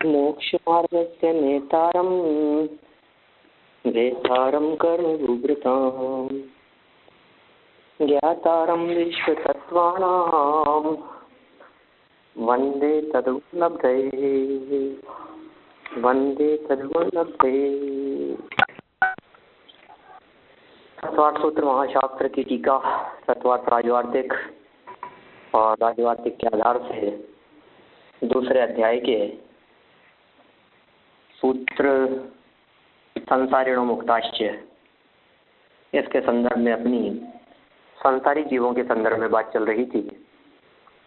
मोक्षमार्गस्य नेतारं वेतारं कर्मभूभृतां ज्ञातारं विश्वतत्त्वानां वन्दे तदुपलब्धये वन्दे तदुपलब्धये। तत्वार्थ सूत्र महाशास्त्र की टीका तत्वार्थ राजवार्तिक और राजवार्तिक के आधार से दूसरे अध्याय के सूत्र संसारिणो मुक्ताश्च, इसके संदर्भ में अपनी संसारी जीवों के संदर्भ में बात चल रही थी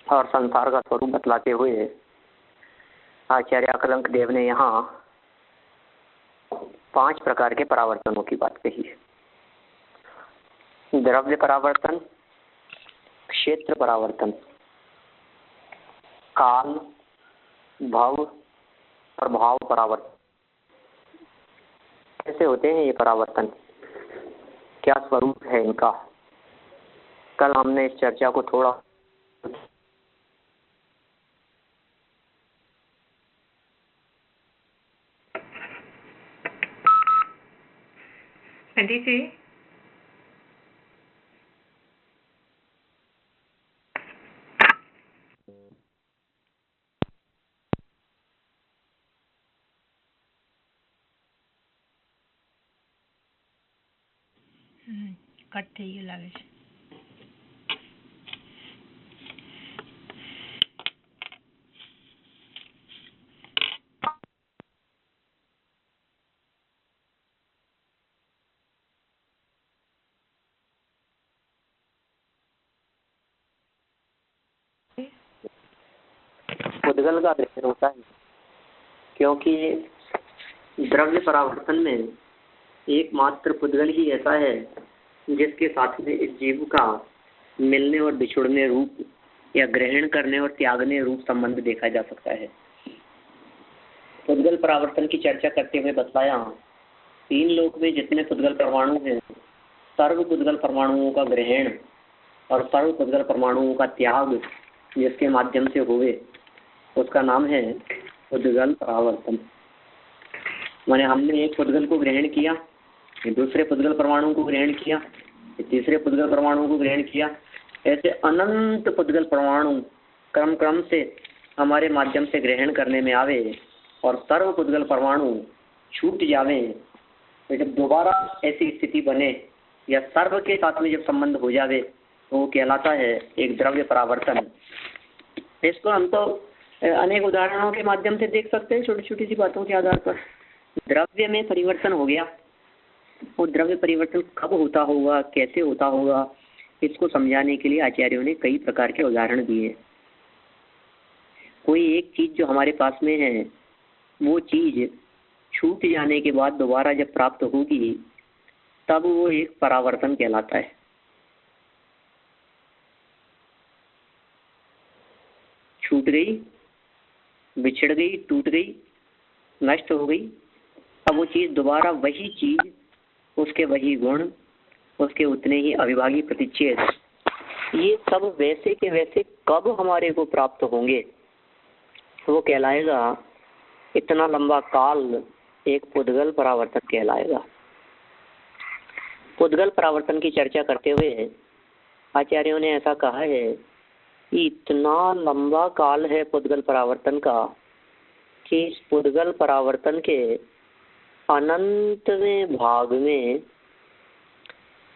और संसार का स्वरूप बतलाते हुए आचार्य अकलंक देव ने यहाँ 5 प्रकार के परावर्तनों की बात कही है। द्रव्य परावर्तन, क्षेत्र परावर्तन, काल, भव, प्रभाव परावर्तन। कैसे होते हैं ये परावर्तन, क्या स्वरूप है इनका? कल हमने इस चर्चा को थोड़ा पंडित जी कट થઈ ગયું લાગે છે। पुद्गल का ग्रहण होता है, क्योंकि द्रव्य परावर्तन में एकमात्र पुद्गल ही ऐसा है जिसके साथ में इस जीव का मिलने और बिछुड़ने रूप या ग्रहण करने और त्यागने रूप संबंध देखा जा सकता है। पुद्गल परावर्तन की चर्चा करते हुए बतलाया 3 लोक में जितने पुद्गल परमाणु हैं, सर्व पुद्गल परमाणुओं का ग्रहण और सर्व पुद्गल परमाणुओं का त्याग जिसके माध्यम से हुए उसका नाम है पुद्गल परावर्तन। माने हमने एक पुद्गल को ग्रहण किया, दूसरे पुद्गल परमाणु को ग्रहण किया, तीसरे पुद्गल परमाणु को ग्रहण किया, ऐसे अनंत पुद्गल परमाणु क्रम क्रम से हमारे माध्यम से ग्रहण करने में आवे और सर्व पुद्गल परमाणु छूट जावे। तो जब दोबारा ऐसी स्थिति बने या सर्व के साथ में जब संबंध हो जावे तो वो कहलाता है एक द्रव्य परावर्तन। इसको हम तो अनेक उदाहरणों के माध्यम से देख सकते हैं, छोटी छोटी सी बातों के आधार पर। द्रव्य में परिवर्तन हो गया, वो द्रव्य परिवर्तन कब होता होगा, कैसे होता होगा, इसको समझाने के लिए आचार्यों ने कई प्रकार के उदाहरण दिए। कोई एक चीज जो हमारे पास में है वो चीज छूट जाने के बाद दोबारा जब प्राप्त होगी तब वो एक परावर्तन कहलाता है। छूट गई, बिछड़ गई, टूट गई, नष्ट हो गई, अब वो चीज दोबारा वही चीज, उसके वही गुण, उसके उतने ही अविभागी प्रतिच्छेद, ये सब वैसे के वैसे कब हमारे को प्राप्त होंगे वो कहलाएगा, इतना लंबा काल एक पुद्गल परावर्तन कहलाएगा। पुद्गल परावर्तन की चर्चा करते हुए आचार्यों ने ऐसा कहा है कि इतना लंबा काल है पुद्गल परावर्तन का कि इस पुद्गल परावर्तन के अनंतवें भाग में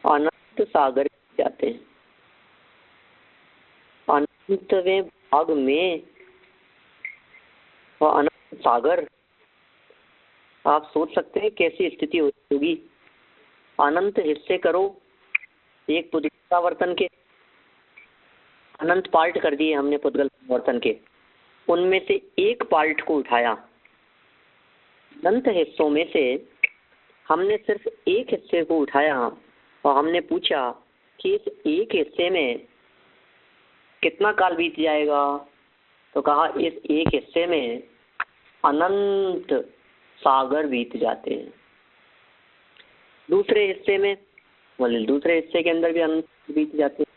अनंत सागर जाते हैं। अनंतवें भाग में और अनंत सागर, आप सोच सकते हैं कैसी स्थिति होगी। अनंत हिस्से करो एक पुद्गल परावर्तन के, अनंत पार्ट कर दिए हमने पुद्गल परावर्तन के, उनमें से एक पार्ट को उठाया, अनंत हिस्सों में से हमने सिर्फ एक हिस्से को उठाया और हमने पूछा कि इस एक हिस्से में कितना काल बीत जाएगा, तो कहा इस एक हिस्से में अनंत सागर बीत जाते हैं। दूसरे हिस्से में, बोले दूसरे हिस्से के अंदर भी अनंत बीत जाते हैं।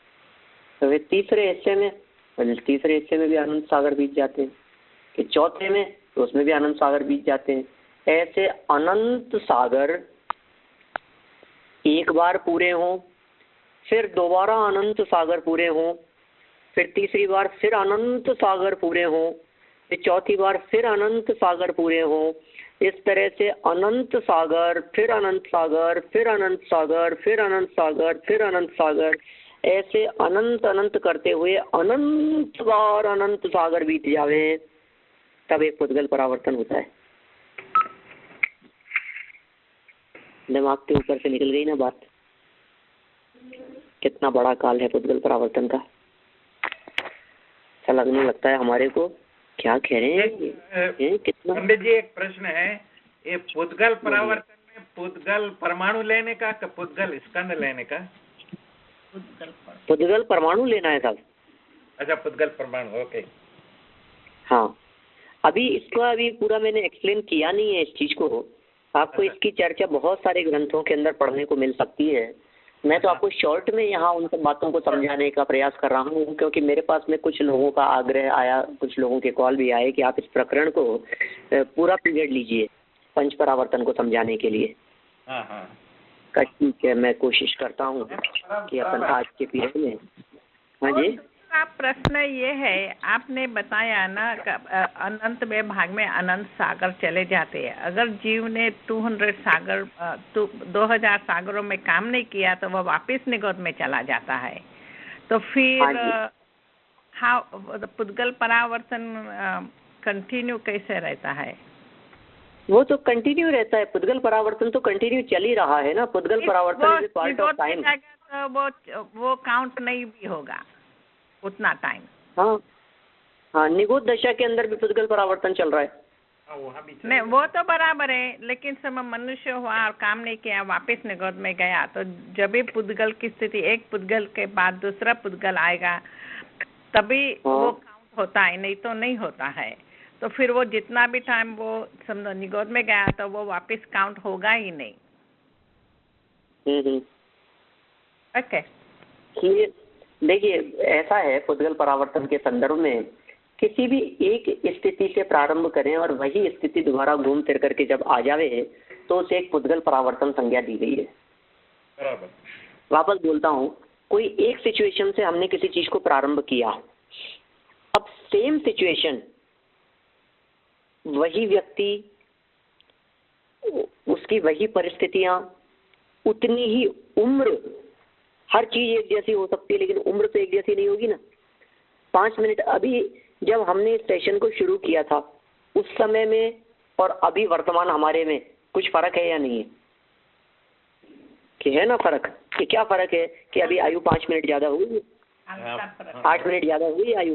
तो वे तीसरे हिस्से में, बोले तीसरे हिस्से में भी अनंत सागर बीत जाते हैं। कि चौथे में तो उसमें भी अनंत सागर बीत जाते हैं। ऐसे अनंत सागर एक बार पूरे हों, फिर दोबारा अनंत सागर पूरे हों, फिर तीसरी बार फिर अनंत सागर पूरे हों, फिर चौथी बार फिर अनंत सागर पूरे हों, इस तरह से अनंत सागर, फिर अनंत सागर, फिर अनंत सागर, फिर अनंत सागर, फिर अनंत सागर, ऐसे अनंत अनंत करते हुए अनंत बार अनंत सागर बीत जावे, तब एक पुद्गल परावर्तन होता है। दिमाग के ऊपर से निकल गई ना बात? कितना बड़ा काल है पुद्गल परावर्तन का, ऐसा लगने लगता है हमारे को। क्या कह रहे हैं कितना? पंडित जी एक प्रश्न है, ये पुद्गल परावर्तन में पुद्गल परमाणु लेने का कि पुद्गल स्कंद लेने का? पुद्गल परमाणु लेना है साहब। अच्छा, पुद्गल परमाणु, ओके। हाँ, अभी इसका अभी पूरा मैंने एक्सप्लेन किया नहीं है इस चीज को। आपको इसकी चर्चा बहुत सारे ग्रंथों के अंदर पढ़ने को मिल सकती है। मैं तो आपको शॉर्ट में यहाँ उन सब बातों को समझाने का प्रयास कर रहा हूँ, क्योंकि मेरे पास में कुछ लोगों का आग्रह आया, कुछ लोगों के कॉल भी आए कि आप इस प्रकरण को पूरा पीरियड लीजिए पंच परावर्तन को समझाने के लिए। ठीक है, मैं कोशिश करता हूँ कि अपन आज के पीरियड में। हाँ जी, प्रश्न ये है, आपने बताया ना अनंत में भाग में अनंत सागर चले जाते हैं। अगर जीव ने 200 सागर 2000 सागरों में काम नहीं किया तो वह वापस निगोद में चला जाता है। तो फिर पुद्गल परावर्तन कंटिन्यू कैसे रहता है? वो तो कंटिन्यू रहता है, पुद्गल परावर्तन तो कंटिन्यू चल ही रहा है ना। पुद्गल परावर्तन इज पार्ट ऑफ टाइम। तो वो काउंट नहीं भी होगा उतना टाइम। हाँ हाँ, निगोद दशा के अंदर भी पुद्गल परावर्तन चल रहा है। नहीं, वो तो बराबर है, लेकिन समय मनुष्य हुआ और काम नहीं किया, वापस निगोद में गया, तो जब भी पुद्गल की स्थिति, एक पुद्गल के बाद दूसरा पुद्गल आएगा तभी वो काउंट होता है, नहीं तो नहीं होता है। तो फिर वो जितना भी टाइम वो समझो निगोद में गया तो वो वापस काउंट होगा ही नहीं। ओके, देखिए ऐसा है, पुद्गल परावर्तन के संदर्भ में किसी भी एक स्थिति से प्रारंभ करें और वही स्थिति दोबारा घूम फिर करके जब आ जावे तो उसे एक पुद्गल परावर्तन संज्ञा दी गई है। बराबर। वापस बोलता हूँ, कोई एक सिचुएशन से हमने किसी चीज को प्रारंभ किया, अब सेम सिचुएशन, वही व्यक्ति, उसकी वही परिस्थितियां, उतनी ही उम्र, हर चीज एक जैसी हो सकती है लेकिन उम्र तो एक जैसी नहीं होगी ना। 5 मिनट अभी जब हमने इस सेशन को शुरू किया था उस समय में और अभी वर्तमान हमारे में कुछ फर्क है या नहीं है? कि है ना फर्क? कि क्या फर्क है कि अभी आयु 5 मिनट ज्यादा हुई, 8 मिनट ज्यादा हुई आयु,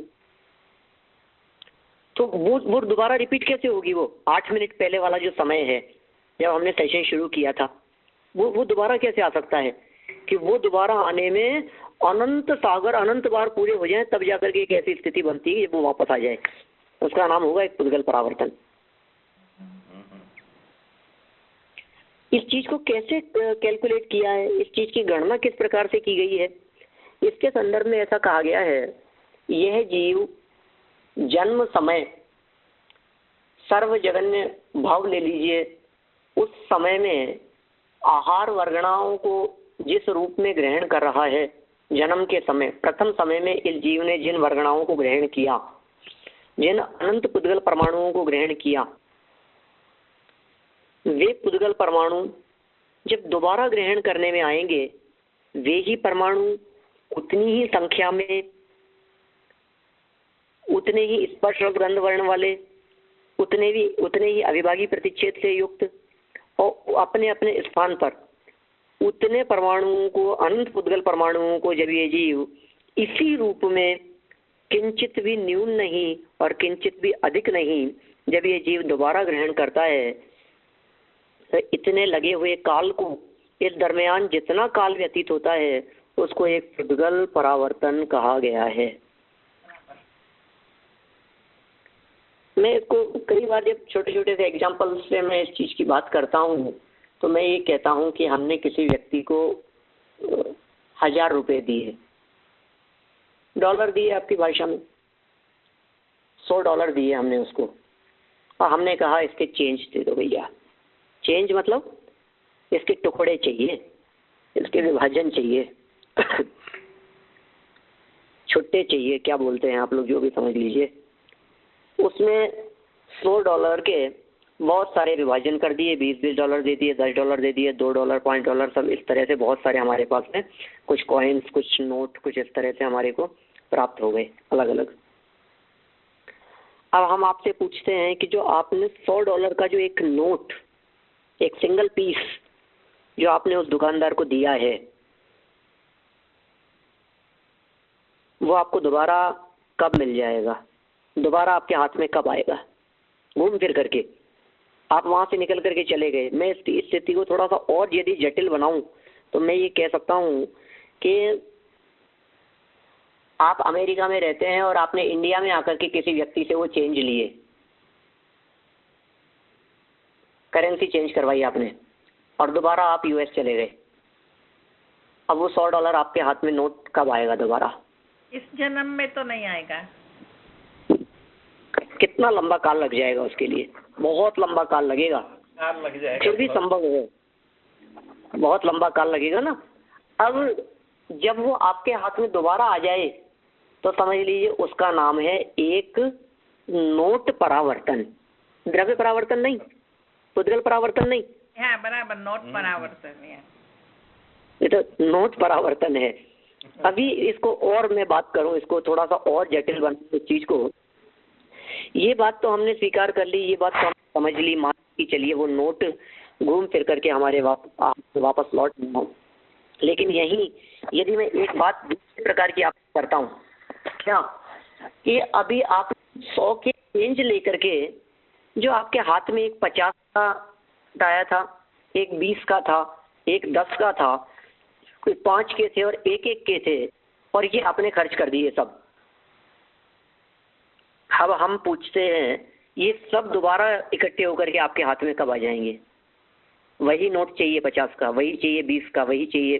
तो वो दोबारा रिपीट कैसे होगी? वो 8 मिनट पहले वाला जो समय है जब हमने सेशन शुरू किया था वो दोबारा कैसे आ सकता है? कि वो दोबारा आने में अनंत सागर अनंत बार पूरे हो जाएं तब जाकर के एक ऐसी स्थिति बनती है वो वापस आ जाए। उसका नाम होगा एक पुद्गल परावर्तन। इस चीज को कैसे कैलकुलेट किया है, इस चीज की गणना किस प्रकार से की गई है, इसके संदर्भ में ऐसा कहा गया है, यह जीव जन्म समय सर्वजगन्य भाव ले लीजिए, उस समय में आहार वर्गणाओं को जिस रूप में ग्रहण कर रहा है, जन्म के समय प्रथम समय में इस जीव ने जिन वर्गणाओं को ग्रहण किया, जिन अनंत पुद्गल परमाणुओं को ग्रहण किया, वे पुद्गल परमाणु जब दोबारा ग्रहण करने में आएंगे, वे ही परमाणु उतनी ही संख्या में, उतने ही स्पर्श और गंध वर्ण वाले, उतने ही अविभागी प्रतिच्छेद से युक्त और अपने अपने स्थान पर उतने परमाणुओं को, अनंत पुद्गल परमाणुओं को जब ये जीव इसी रूप में किंचित भी न्यून नहीं और किंचित भी अधिक नहीं, जब ये जीव दोबारा ग्रहण करता है तो इतने लगे हुए काल को, इस दरमियान जितना काल व्यतीत होता है उसको एक पुद्गल परावर्तन कहा गया है। मैं इसको कई बार जब छोटे छोटे से एग्जाम्पल से मैं इस चीज की बात करता हूँ तो मैं ये कहता हूँ कि हमने किसी व्यक्ति को 1000 रुपये दिए, डॉलर दिए, आपकी भाषा में $100 दिए हमने उसको, और हमने कहा इसके चेंज दे दो भैया। चेंज मतलब इसके टुकड़े चाहिए, इसके विभाजन चाहिए, छुट्टे चाहिए, क्या बोलते हैं आप लोग जो भी समझ लीजिए। उसमें $100 के बहुत सारे विभाजन कर दिए, $20 दे दिए, $10 दे दिए, $2, $5, सब इस तरह से बहुत सारे हमारे पास में कुछ कॉइन्स, कुछ नोट, कुछ इस तरह से हमारे को प्राप्त हो गए अलग अलग। अब हम आपसे पूछते हैं कि जो आपने $100 का जो एक नोट, एक सिंगल पीस जो आपने उस दुकानदार को दिया है, वो आपको दोबारा कब मिल जाएगा, दोबारा आपके हाथ में कब आएगा? घूम फिर करके आप वहां से निकल करके चले गए। मैं इस स्थिति को थोड़ा सा और यदि जटिल बनाऊं तो मैं ये कह सकता हूं कि आप अमेरिका में रहते हैं और आपने इंडिया में आकर के किसी व्यक्ति से वो चेंज लिए, करेंसी चेंज करवाई आपने, और दोबारा आप यूएस चले गए। अब वो $100 आपके हाथ में नोट कब आएगा दोबारा? इस जन्म में तो नहीं आएगा। कितना लंबा काल लग जाएगा उसके लिए? बहुत लंबा काल लगेगा, काल लग जाएगा, फिर भी संभव है, बहुत लंबा काल लगेगा ना। अब जब वो आपके हाथ में दोबारा आ जाए तो समझ लीजिए उसका नाम है एक नोट परावर्तन। द्रव्य परावर्तन नहीं, पुद्गल परावर्तन नहीं। हाँ बराबर, नोट परावर्तन है, ये तो नोट परावर्तन है। अभी इसको और मैं बात करूं, इसको थोड़ा सा और जटिल बनाऊं इस चीज को। ये बात तो हमने स्वीकार कर ली, ये बात तो हम समझ ली, मान की चलिए वो नोट घूम फिर करके हमारे वापस लौट गया। लेकिन यही यदि मैं एक बात दूसरे प्रकार की आपको करता हूँ, क्या कि अभी आप 100 के चेंज लेकर के जो आपके हाथ में एक 50 का आया था, एक 20 का था, एक 10 का था, कोई 5 के थे और एक के थे, और ये आपने खर्च कर दिए सब। अब हम पूछते हैं ये सब दोबारा इकट्ठे होकर के आपके हाथ में कब आ जाएंगे? वही नोट चाहिए 50 का, वही चाहिए 20 का, वही चाहिए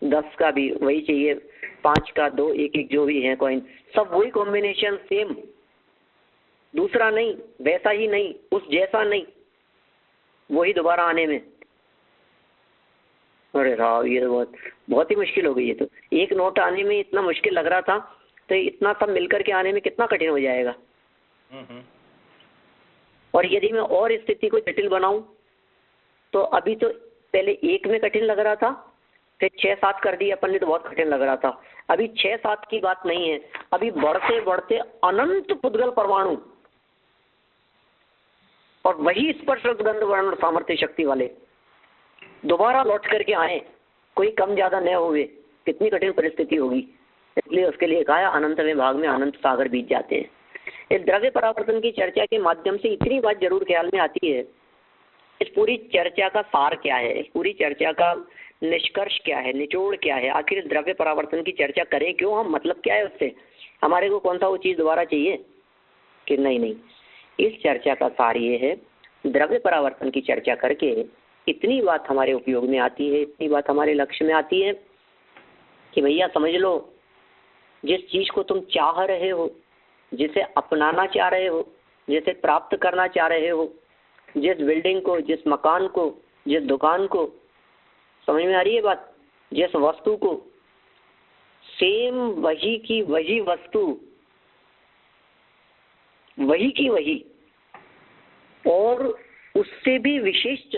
10 का भी, वही चाहिए 5 का, 2 एक जो भी है कॉइन, सब वही कॉम्बिनेशन सेम, दूसरा नहीं, वैसा ही नहीं, उस जैसा नहीं, वही दोबारा आने में। अरे राव, ये तो बहुत ही मुश्किल हो गई। ये तो एक नोट आने में इतना मुश्किल लग रहा था, तो इतना सब मिलकर के आने में कितना कठिन हो जाएगा। और यदि मैं और स्थिति को जटिल बनाऊं तो अभी तो पहले एक में कठिन लग रहा था, फिर 6-7 कर दिया अपन ने तो बहुत कठिन लग रहा था। अभी 6-7 की बात नहीं है, अभी बढ़ते बढ़ते अनंत पुद्गल परमाणु और वही स्पर्श गंध वर्ण सामर्थ्य शक्ति वाले दोबारा लौट करके आए, कोई कम ज्यादा न हुए, कितनी कठिन परिस्थिति होगी। इसलिए उसके लिए कहा अनंत में भाग में अनंत सागर बीत जाते हैं। इस द्रव्य परावर्तन की चर्चा के माध्यम से इतनी बात जरूर ख्याल में आती है, इस पूरी चर्चा का सार क्या है, इस पूरी चर्चा का निष्कर्ष क्या है, निचोड़ क्या है, आखिर इस द्रव्य परावर्तन की चर्चा करें क्यों हम, मतलब क्या है उससे, हमारे को कौन सा वो चीज दोबारा चाहिए कि नहीं। इस चर्चा का सार ये है, द्रव्य परावर्तन की चर्चा करके इतनी बात हमारे उपयोग में आती है, इतनी बात हमारे लक्ष्य में आती है कि भैया समझ लो, जिस चीज को तुम चाह रहे हो, जिसे अपनाना चाह रहे हो, जिसे प्राप्त करना चाह रहे हो, जिस बिल्डिंग को, जिस मकान को, जिस दुकान को, समझ में आ रही है बात, जिस वस्तु को, सेम वही की वही वस्तु, वही की वही और उससे भी विशिष्ट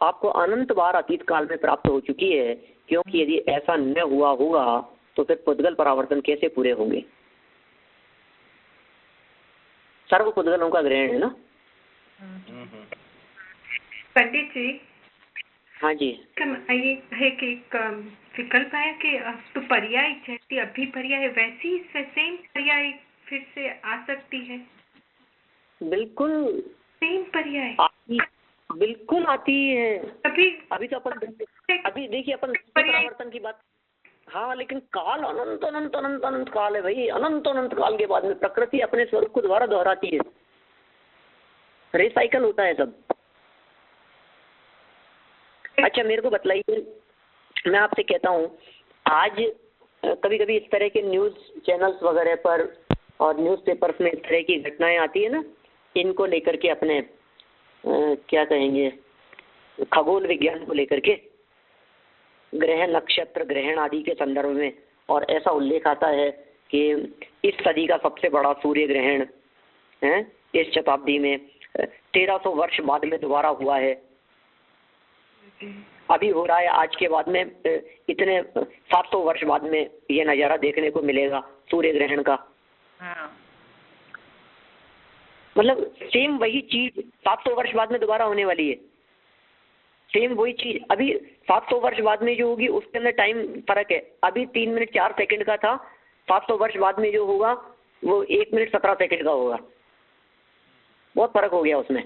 आपको अनंत बार अतीत काल में प्राप्त हो चुकी है। क्योंकि यदि ऐसा न हुआ होगा तो फिर पुद्गल परावर्तन कैसे पूरे होंगे? सर्व पुद्गलों का ग्रहण है ना। पंडित जी, हाँ जी, ये है कि एक विकल्प आया कि तो पर्याय जैसी अभी पर्याय वैसी सेम पर्याय फिर से आ सकती है। बिल्कुल सेम पर्याय बिल्कुल आती है। अभी तो अपन अभी देखिए अपन परावर्तन की बात, हाँ, लेकिन काल अनंत अनंत अनंत अनंत काल है भाई। अनंत अनंत काल के बाद में प्रकृति अपने स्वरूप को दोबारा दोहराती है, रिसाइकल होता है सब। अच्छा मेरे को बतलाइए, मैं आपसे कहता हूँ, आज कभी कभी इस तरह के न्यूज चैनल्स वगैरह पर और न्यूज़पेपर्स में इस तरह की घटनाएं आती है ना, इनको लेकर के अपने क्या कहेंगे, खगोल विज्ञान को लेकर के, ग्रह नक्षत्र ग्रहण आदि के संदर्भ में, और ऐसा उल्लेख आता है कि इस सदी का सबसे बड़ा सूर्य ग्रहण है इस शताब्दी में 1300 वर्ष बाद में दोबारा हुआ है, अभी हो रहा है, आज के बाद में इतने 700 वर्ष बाद में ये नज़ारा देखने को मिलेगा सूर्य ग्रहण का। हाँ। मतलब सेम वही चीज 700 वर्ष बाद में दोबारा होने वाली है, सेम वही चीज अभी 700 वर्ष बाद में जो होगी उसके अंदर टाइम फर्क है, अभी 3 मिनट 4 सेकंड का था, 700 वर्ष बाद में जो होगा वो 1 मिनट 17 सेकंड का होगा, बहुत फर्क हो गया उसमें।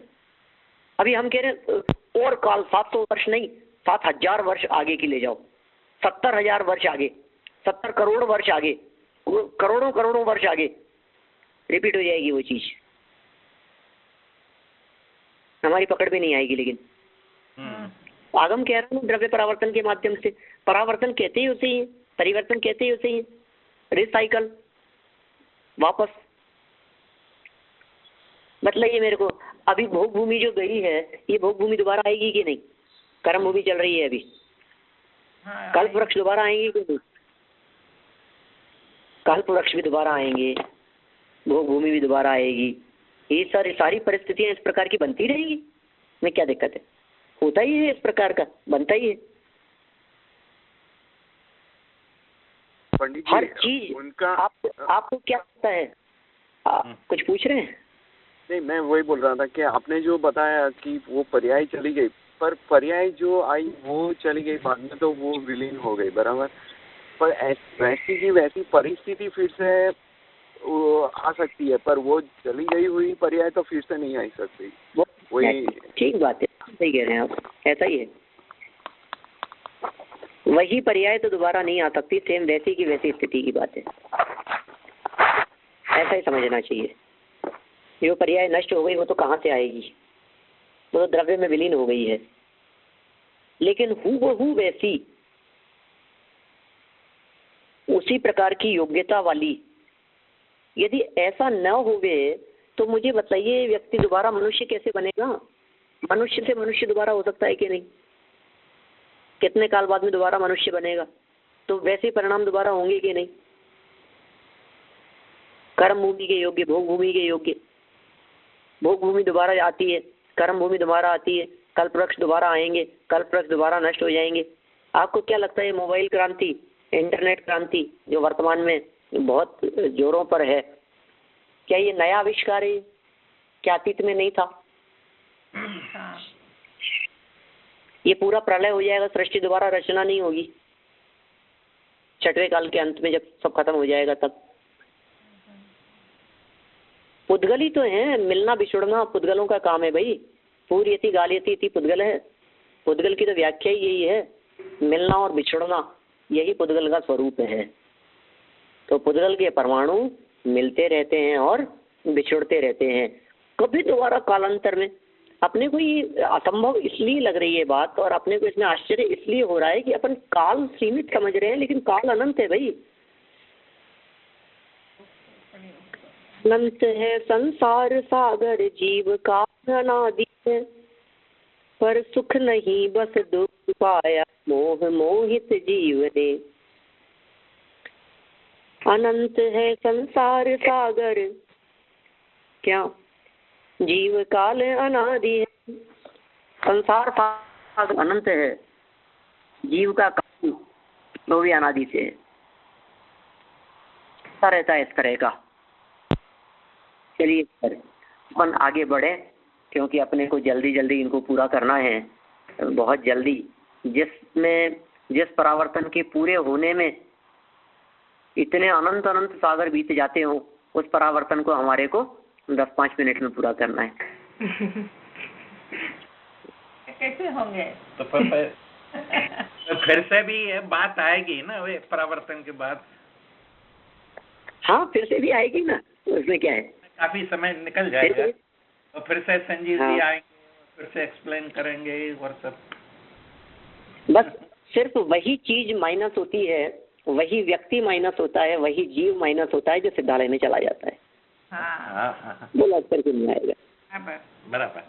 अभी हम कह रहे हैं और काल 700 वर्ष नहीं 7000 वर्ष आगे की ले जाओ, 70,000 वर्ष आगे, 70 करोड़ वर्ष आगे, करोड़ों करोड़ों वर्ष आगे रिपीट हो जाएगी वो चीज, हमारी पकड़ में नहीं आएगी। लेकिन आगम कह रहा हूँ द्रव्य परावर्तन के माध्यम से, परावर्तन कहते ही उसे ही, परिवर्तन कहते ही उसे ही, रिसाइकल वापस। मतलब ये मेरे को अभी भोग भूमि जो गई है ये भोग भूमि दोबारा आएगी कि नहीं, कर्म भूमि चल रही है अभी, कल्प वृक्ष दोबारा आएंगे कि नहीं, कल्प वृक्ष भी दोबारा आएंगे, भोग भूमि भी दोबारा आएगी, ये सारी परिस्थितियां इस प्रकार की बनती रहेंगी, में क्या दिक्कत है, होता ही है इस प्रकार का, बनता ही है पंडित जी। हर चीज उनका आपको क्या लगता है, कुछ पूछ रहे हैं? नहीं, मैं वही बोल रहा था कि आपने जो बताया कि वो पर्याय चली गई, पर पर्याय जो आई वो चली गई बाद में, तो वो विलीन हो गई, बराबर, पर वैसी की वैसी परिस्थिति फिर से वो आ सकती है, पर वो चली गई हुई पर्याय तो फिर से नहीं आ सकती। वही ठीक बात है, सही कह रहे हैं आप, ऐसा ही है, वही पर्याय तो दोबारा नहीं आ सकती, सेम वैसी की वैसी स्थिति की बात है, ऐसा ही समझना चाहिए। जो पर्याय नष्ट हो गई वो तो कहाँ से आएगी, वो तो द्रव्य में विलीन हो गई है, लेकिन हूबहू वैसी उसी प्रकार की योग्यता वाली यदि ऐसा न होवे तो मुझे बताइए व्यक्ति दोबारा मनुष्य कैसे बनेगा? मनुष्य से मनुष्य दोबारा हो सकता है कि नहीं? कितने काल बाद में दोबारा मनुष्य बनेगा? तो वैसे परिणाम दोबारा होंगे कि नहीं? कर्म भूमि के योग्य, भोग भूमि के योग्य, भोग भूमि दोबारा आती है, कर्म भूमि दोबारा आती है, कल्प वृक्ष दोबारा आएंगे, कल्प वृक्ष दोबारा नष्ट हो जाएंगे। आपको क्या लगता है मोबाइल क्रांति, इंटरनेट क्रांति जो वर्तमान में बहुत जोरों पर है, क्या ये नया आविष्कार है? क्या अतीत में नहीं था? ये पूरा प्रलय हो जाएगा, सृष्टि दोबारा रचना नहीं होगी, छठवें काल के अंत में जब सब खत्म हो जाएगा तब। पुद्गल ही तो है, मिलना बिछुड़ना पुद्गलों का काम है भाई, पूर्यति गाल्यति इति पुद्गल है, पुद्गल की तो व्याख्या ही यही है, मिलना और बिछुड़ना, यही पुद्गल का स्वरूप है। तो पुद्गल के परमाणु मिलते रहते हैं और बिछुड़ते रहते हैं, कभी दोबारा कालांतर में। अपने को ये असंभव इसलिए लग रही है बात, और अपने को इसमें आश्चर्य इसलिए हो रहा है कि अपन काल सीमित समझ रहे हैं, लेकिन काल अनंत है भाई, अनंत है संसार सागर, जीव का अनादि है, पर सुख नहीं बस दुख पाया, मोह मोहित जीव ने। अनंत है संसार सागर, क्या जीव काल अनादि है, संसार सागर अनंत है, जीव का काल वो भी अनादि से है, रहता है इस तरह का। चलिए अपन आगे बढ़े, क्योंकि अपने को जल्दी जल्दी इनको पूरा करना है, बहुत जल्दी, जिस परावर्तन के पूरे होने में इतने अनंत अनंत सागर बीत जाते हो, उस परावर्तन को हमारे को 10-5 मिनट में पूरा करना है। कैसे होंगे? तो फिर से भी ये बात आएगी ना वे परावर्तन के बाद। हाँ फिर से भी आएगी ना, उसमें क्या है, काफी समय निकल जाएगा, तो फिर से संजीव जी आएंगे, फिर से एक्सप्लेन करेंगे और सब। बस सिर्फ वही चीज माइनस होती है, वही व्यक्ति माइनस होता है, वही जीव माइनस होता है जो सिद्धालय में चला जाता है। हाँ। वो लग करके नहीं आएगा। बराबर।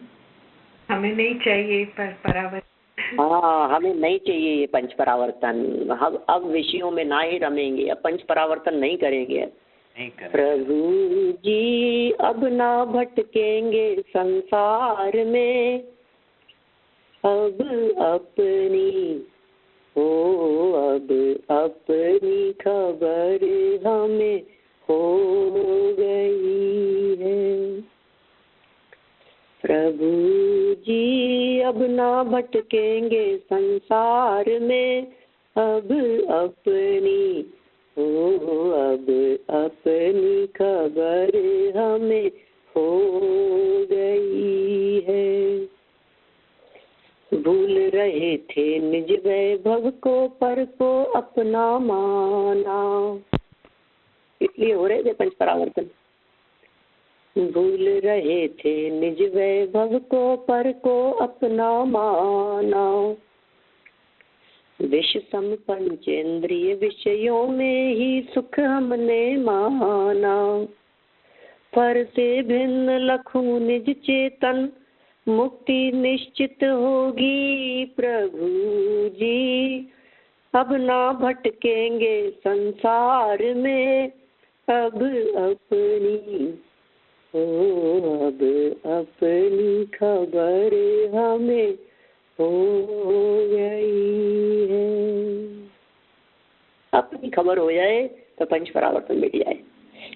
हमें नहीं चाहिए पर परावर्तन। हाँ, हमें नहीं चाहिए ये पंच परावर्तन। हम अब विषयों में ना ही रमेंगे, अब पंच परावर्तन नहीं करेंगे। प्रभु जी अब ना भटकेंगे संसार में, अब अपनी खबर हमें हो गई है। प्रभु जी अब ना भटकेंगे संसार में, अब अपनी खबर हमें हो गई है। भूल रहे थे निज वैभव को, पर को अपना माना, इसलिए हो रहे थे पंच परावर्तन। भूल रहे थे निज वैभव को, पर को अपना माना, विष सम पंचेंद्रिय विषयों में ही सुख हमने माना, पर से भिन्न लखूं निज चेतन, मुक्ति निश्चित होगी प्रभु जी, अब ना भटकेंगे संसार में, अब अपनी खबर हमें हो गई है। अपनी खबर हो जाए तो पंच परावर्तन मिट जाए।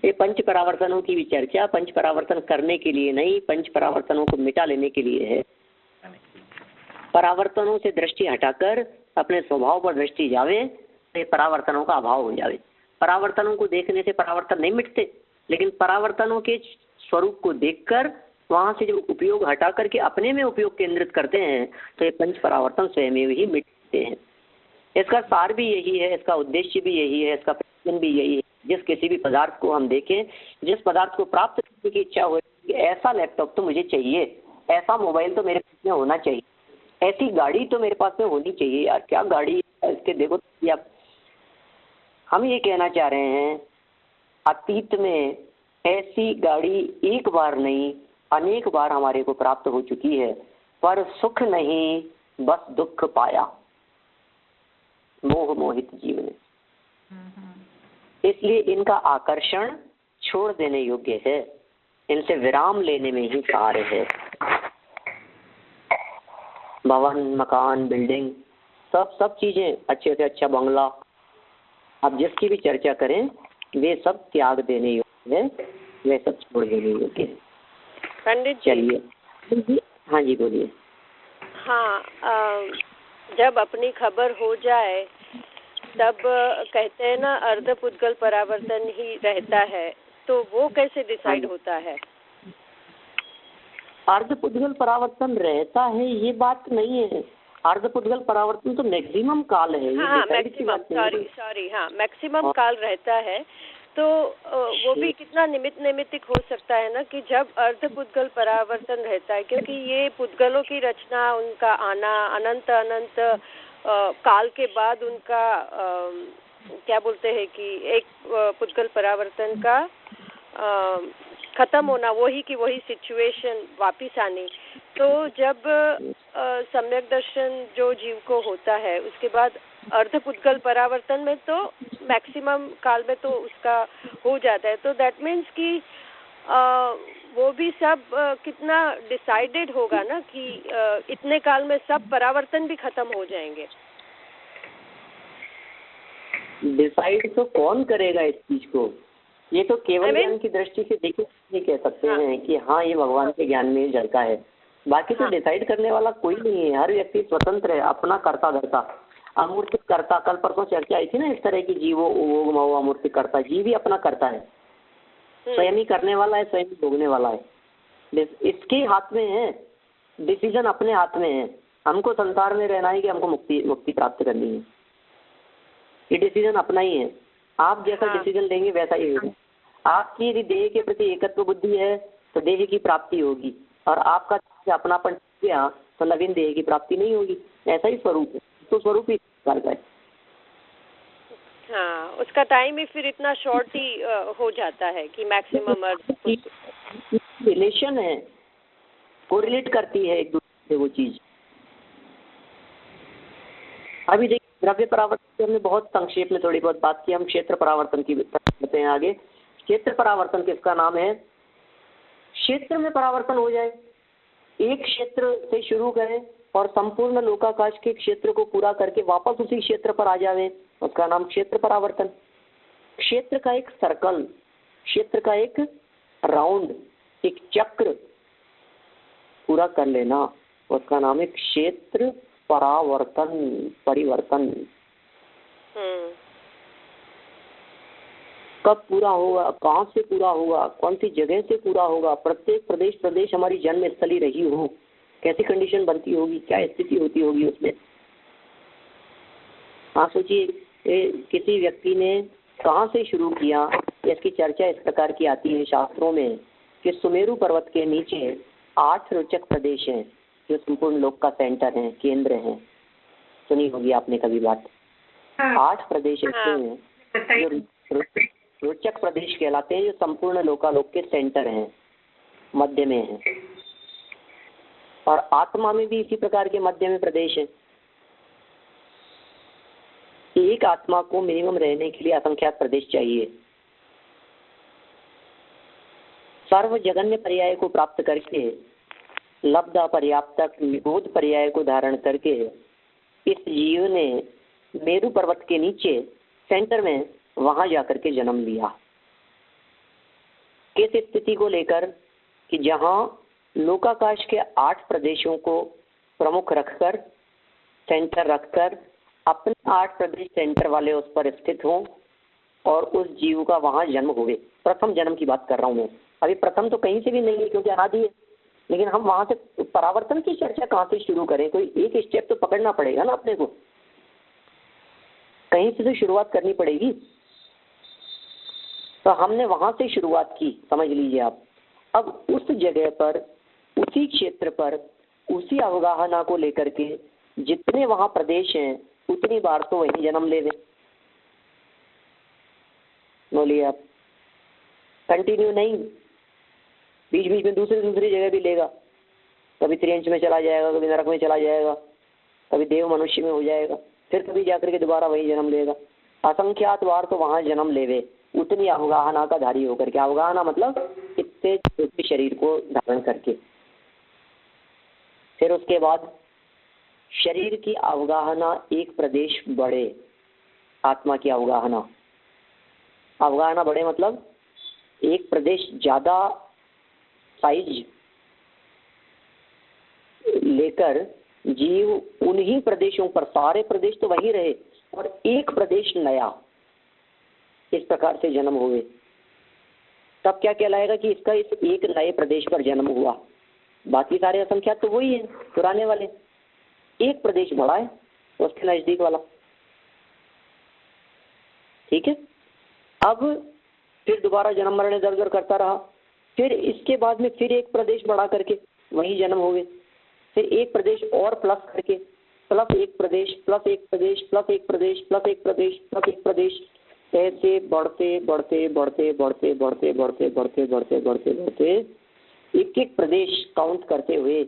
ये पंच परावर्तनों की भी चर्चा पंच परावर्तन करने के लिए नहीं, पंच परावर्तनों को मिटा लेने के लिए है। परावर्तनों से दृष्टि हटाकर अपने स्वभाव पर दृष्टि जावे तो परावर्तनों का अभाव हो जावे। परावर्तनों को देखने से परावर्तन नहीं मिटते, लेकिन परावर्तनों के स्वरूप को देखकर वहां से जब उपयोग हटा करके अपने में उपयोग केंद्रित करते हैं तो ये पंच परावर्तन स्वयं ही मिटते हैं। इसका सार भी यही है, इसका उद्देश्य भी यही है, इसका प्रयोजन भी यही है। जिस किसी भी पदार्थ को हम देखें, जिस पदार्थ को प्राप्त करने की इच्छा हो, ऐसा लैपटॉप तो मुझे चाहिए, ऐसा मोबाइल तो मेरे पास में होना चाहिए, ऐसी गाड़ी तो मेरे पास में होनी चाहिए। यार क्या गाड़ी है इसके, देखो आप। हम ये कहना चाह रहे हैं अतीत में ऐसी गाड़ी एक बार नहीं अनेक बार हमारे को प्राप्त हो चुकी है, पर सुख नहीं बस दुख पाया, मोह मोहित जीव ने। इसलिए इनका आकर्षण छोड़ देने योग्य है, इनसे विराम लेने में ही सार है। भवन, मकान, बिल्डिंग, सब चीजें, अच्छे से अच्छा बंगला, आप जिसकी भी चर्चा करें वे सब त्याग देने योग्य है, वे सब छोड़ देने योग्य है। पंडित जी, चलिए। हाँ जी बोलिए। हाँ, जब अपनी खबर हो जाए तब कहते हैं ना अर्ध पुद्गल परावर्तन ही रहता है, तो वो कैसे डिसाइड होता है? अर्ध पुद्गल परावर्तन रहता है ये बात नहीं है। अर्ध पुद्गल परावर्तन तो मैक्सिमम काल है। हाँ, मैक्सिमम, सॉरी, हाँ, मैक्सिमम काल रहता है। तो वो भी कितना निमित्तिक हो सकता है ना कि जब अर्ध पुद्गल परावर्तन रहता है, क्योंकि ये पुद्गलों की रचना, उनका आना अनंत काल के बाद उनका क्या बोलते हैं कि एक पुद्गल परावर्तन का खत्म होना, वही की वही सिचुएशन वापिस आनी। तो जब सम्यक दर्शन जो जीव को होता है उसके बाद अर्ध पुद्गल परावर्तन में तो मैक्सिमम काल में तो उसका हो जाता है। तो दैट मीन्स कि वो भी सब कितना डिसाइडेड होगा ना कि इतने काल में सब परावर्तन भी खत्म हो जाएंगे। डिसाइड तो कौन करेगा इस चीज को? ये तो केवल ज्ञान की दृष्टि से देखे नहीं कह सकते हैं कि हाँ ये भगवान के ज्ञान में झलका है। बाकी तो डिसाइड करने वाला कोई नहीं है, हर व्यक्ति स्वतंत्र है, अपना कर्ता धर्ता, अमूर्तिक कर्ता। कल परसों चर्चा आई थी ना इस तरह की, जीवो वो अमूर्तिक कर्ता, जीव ही अपना कर्ता है, स्वयं ही करने वाला है, स्वयं ही भोगने वाला है। इसके हाथ में है, डिसीजन अपने हाथ में है। हमको संसार में रहना है कि हमको मुक्ति प्राप्त करनी है, ये डिसीजन अपना ही है। आप जैसा डिसीजन लेंगे वैसा ही होगा। आपकी यदि देह के प्रति एकत्व बुद्धि है तो देह की प्राप्ति होगी, और आपका अपनापन गया तो नवीन देह की प्राप्ति नहीं होगी। ऐसा ही स्वरूप है, तो स्वरूप ही है। हाँ, उसका टाइम ही फिर इतना शॉर्ट ही हो जाता है कि मैक्सिमम रिलेशन है। कोरिलेट करती है एक दूसरे से वो चीज। अभी देखिए द्रव्य परावर्तन की हमने बहुत संक्षेप में थोड़ी बहुत बात की, हम क्षेत्र परावर्तन की बताते हैं आगे। क्षेत्र परावर्तन किसका नाम है? क्षेत्र में परावर्तन हो जाए, एक क्षेत्र से शुरू करें और संपूर्ण लोकाकाश के क्षेत्र को पूरा करके वापस उसी क्षेत्र पर आ जावे, उसका नाम क्षेत्र परावर्तन। क्षेत्र का एक सर्कल, क्षेत्र का एक राउंड, एक चक्र पूरा कर लेना, उसका नाम है क्षेत्र परावर्तन, परिवर्तन। कब पूरा होगा, कहाँ से पूरा होगा, कौन सी जगह से पूरा होगा, प्रत्येक प्रदेश हमारी जन्म स्थली रही हो, कैसी कंडीशन बनती होगी, क्या स्थिति होती होगी उसमें। हाँ सोचिए, किसी व्यक्ति ने कहाँ से शुरू किया, इसकी चर्चा इस प्रकार की आती है शास्त्रों में कि सुमेरु पर्वत के नीचे 8 रोचक प्रदेश हैं जो संपूर्ण लोक का सेंटर है, केंद्र है। सुनी होगी आपने कभी बात। 8 प्रदेश ऐसे हैं जो रोचक प्रदेश कहलाते हैं, जो संपूर्ण लोकालोक के सेंटर हैं, मध्य में है। और आत्मा में भी इसी प्रकार के मध्य में प्रदेश है। एक आत्मा को मिनिमम रहने के लिए असंख्यात प्रदेश चाहिए। सर्व जगन्य पर्याय को प्राप्त करके, लब्ध पर्याप्तक निबोध पर्याय को धारण करके इस जीव ने मेरु पर्वत के नीचे सेंटर में वहां जाकर के जन्म लिया। किस स्थिति को लेकर कि जहां लोकाकाश के 8 प्रदेशों को प्रमुख रखकर, सेंटर रखकर अपने 8 प्रदेश सेंटर वाले उस पर स्थित हों और उस जीव का वहां जन्म हुए। प्रथम जन्म की बात कर रहा हूं मैं। अभी प्रथम तो कहीं से भी नहीं है क्योंकि अनादि है, लेकिन हम वहां से परावर्तन की चर्चा कहां से शुरू करें? कोई एक स्टेप तो पकड़ना पड़ेगा ना अपने को, कहीं से तो शुरुआत करनी पड़ेगी। तो हमने वहां से शुरुआत की, समझ लीजिए आप। अब उस जगह पर, उसी क्षेत्र पर, उसी अवगाहना को लेकर के जितने वहां प्रदेश हैं उतनी बार तो वही जन्म ले बोलिए आप, कंटिन्यू नहीं, बीच बीच में दूसरी जगह भी लेगा। कभी त्रियंश में चला जाएगा, कभी नरक में चला जाएगा, कभी देव मनुष्य में हो जाएगा, फिर कभी जाकर के दोबारा वही जन्म लेगा। असंख्यात बार तो वहां जन्म लेवे, उतनी अवगाहना का धारी होकर के। अवगाहना मतलब इतने छोटे शरीर को धारण करके। फिर उसके बाद शरीर की अवगाहना एक प्रदेश बढ़े, आत्मा की अवगाहना बढ़े मतलब एक प्रदेश ज्यादा साइज लेकर जीव उन्हीं प्रदेशों पर, सारे प्रदेश तो वही रहे और एक प्रदेश नया, इस प्रकार से जन्म हुए। तब क्या कहलाएगा कि इसका इस एक नए प्रदेश पर जन्म हुआ। बाकी सारे असंख्यात तो वही है, पुराने वाले। एक प्रदेश बड़ा है उसके नजदीक वाला, ठीक है। अब फिर दोबारा जन्म मरण इधर उधर करता रहा। फिर इसके बाद में फिर एक प्रदेश बढ़ा करके वही जन्म हुए। फिर एक प्रदेश और प्लस करके, प्लस एक प्रदेश, प्लस एक प्रदेश, प्लस एक प्रदेश, प्लस एक प्रदेश, प्लस एक प्रदेश, ऐसे बढ़ते बढ़ते बढ़ते बढ़ते बढ़ते बढ़ते बढ़ते बढ़ते बढ़ते बढ़ते एक एक प्रदेश काउंट करते हुए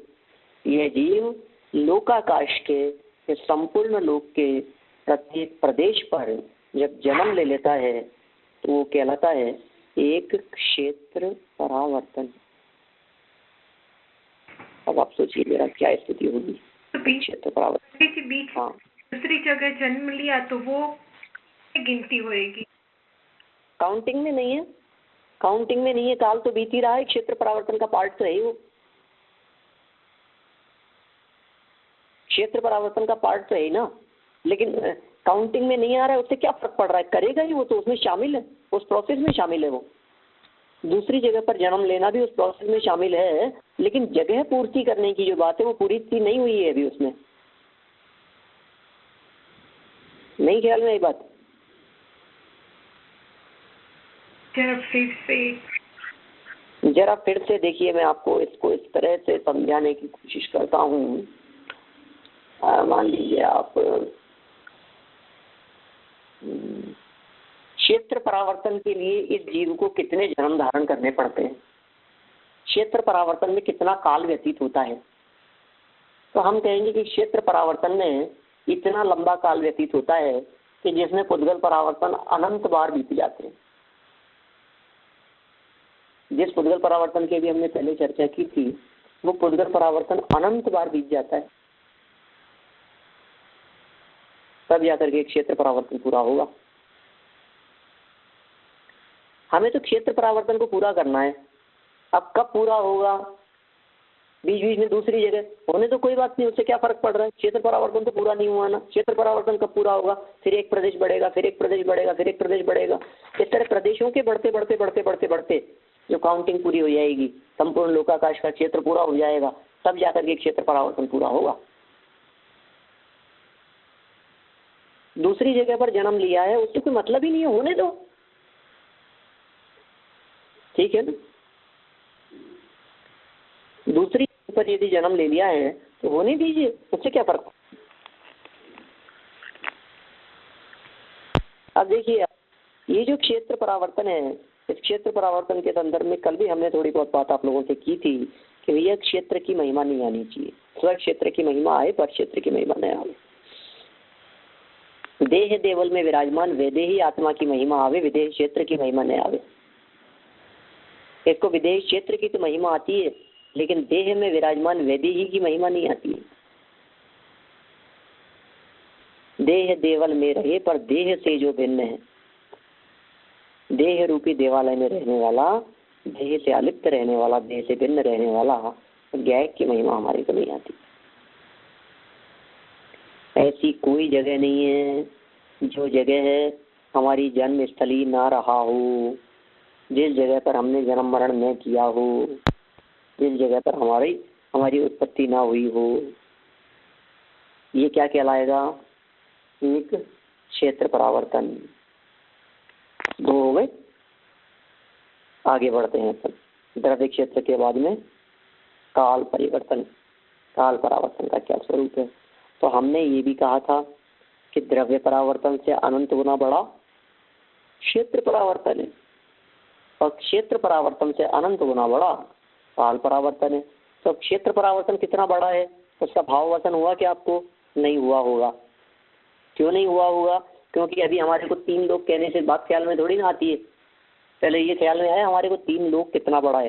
यह जीव लोकाकाश के संपूर्ण लोक के प्रत्येक प्रदेश पर जब जन्म ले लेता है तो वो कहलाता है एक क्षेत्र परावर्तन। अब आप सोचिए मेरा क्या स्थिति होगी। तो क्षेत्र परावर्तन के बीच हाँ, दूसरी जगह जन्म लिया तो वो गिनती होएगी? काउंटिंग में नहीं है, काउंटिंग में नहीं है। काल तो बीत ही रहा है, क्षेत्र परावर्तन का पार्ट तो है ही वो। क्षेत्र परावर्तन का पार्ट तो है ही ना, लेकिन काउंटिंग में नहीं आ रहा है, उससे क्या फर्क पड़ रहा है? करेगा ही वो, तो उसमें शामिल है, उस प्रोसेस में शामिल है वो। दूसरी जगह पर जन्म लेना भी उस प्रोसेस में शामिल है, लेकिन जगह पूर्ति करने की जो बात है वो पूरी नहीं हुई है अभी उसमें। नहीं ख्याल में ये बात? जरा फिर से देखिए, मैं आपको इसको इस तरह से समझाने की कोशिश करता हूँ। मान लीजिए आप क्षेत्र परावर्तन के लिए इस जीव को कितने जन्म धारण करने पड़ते हैं? क्षेत्र परावर्तन में कितना काल व्यतीत होता है, तो हम कहेंगे कि क्षेत्र परावर्तन में इतना लंबा काल व्यतीत होता है कि जिसमें पुद्गल परावर्तन अनंत बार बीत जाते हैं। जिस पुद्गल परावर्तन की भी हमने पहले चर्चा की थी, वो पुद्गल परावर्तन अनंत बार बीत जाता है, तब जाकर के क्षेत्र परावर्तन पूरा होगा। हमें तो क्षेत्र परावर्तन को पूरा करना है। अब कब पूरा होगा, बीच बीच में दूसरी जगह होने तो कोई बात नहीं, उससे क्या फर्क पड़ रहा है। क्षेत्र परावर्तन तो पूरा नहीं हुआ ना, क्षेत्र परावर्तन कब पूरा होगा, फिर एक प्रदेश बढ़ेगा, फिर एक प्रदेश बढ़ेगा, फिर एक प्रदेश बढ़ेगा। इस तरह प्रदेशों के बढ़ते बढ़ते बढ़ते बढ़ते बढ़ते जो काउंटिंग पूरी हो जाएगी, संपूर्ण लोकाकाश का क्षेत्र पूरा हो जाएगा, तब जाकर के क्षेत्र परावर्तन पूरा होगा। दूसरी जगह पर जन्म लिया है उससे कोई मतलब ही नहीं है, होने दो, ठीक है ना। दूसरी पर यदि जन्म ले लिया है तो होने दीजिए, उससे क्या फर्क। अब देखिए, ये जो क्षेत्र परावर्तन है, इस क्षेत्र परावर्तन के संदर्भ में कल भी हमने थोड़ी बहुत बात आप लोगों से की थी कि भैया क्षेत्र की महिमा नहीं आनी चाहिए। स्व क्षेत्र की महिमा आए, पर क्षेत्र की महिमा नहीं आवे। देह देवल में विराजमान वैदेही आत्मा की महिमा आवे, विदेह क्षेत्र की महिमा नहीं आवे। इसको विदेह क्षेत्र की तो महिमा आती है, लेकिन देह में विराजमान वैदेही की महिमा नहीं आती है। देह देवल में रहे पर देह से जो भिन्न है, देह रूपी देवालय में रहने वाला, देह से अलिप्त रहने वाला, देह से भिन्न रहने वाला ज्ञायक की महिमा हमारे को नहीं आती। ऐसी कोई जगह नहीं है जो जगह है हमारी जन्म स्थली ना रहा हो, जिस जगह पर हमने जन्म मरण न किया हो, जिस जगह पर हमारी उत्पत्ति ना हुई हो। ये क्या कहलाएगा, एक क्षेत्र परावर्तन। दो हो गए। आगे बढ़ते हैं अपन। द्रव्य क्षेत्र के बाद में काल परिवर्तन, काल परावर्तन का क्या स्वरूप है। तो हमने ये भी कहा था कि द्रव्य परावर्तन से अनंत गुना बड़ा क्षेत्र परावर्तन है, और क्षेत्र परावर्तन से अनंत गुना बड़ा काल परावर्तन है। तो क्षेत्र परावर्तन कितना बड़ा है, उसका भाव वचन हुआ कि आपको नहीं हुआ होगा। क्यों नहीं हुआ होगा, क्योंकि अभी हमारे को 3 लोग कहने से बात ख्याल में थोड़ी ना आती है। पहले ये ख्याल में आया हमारे को 3 लोग कितना बड़ा है।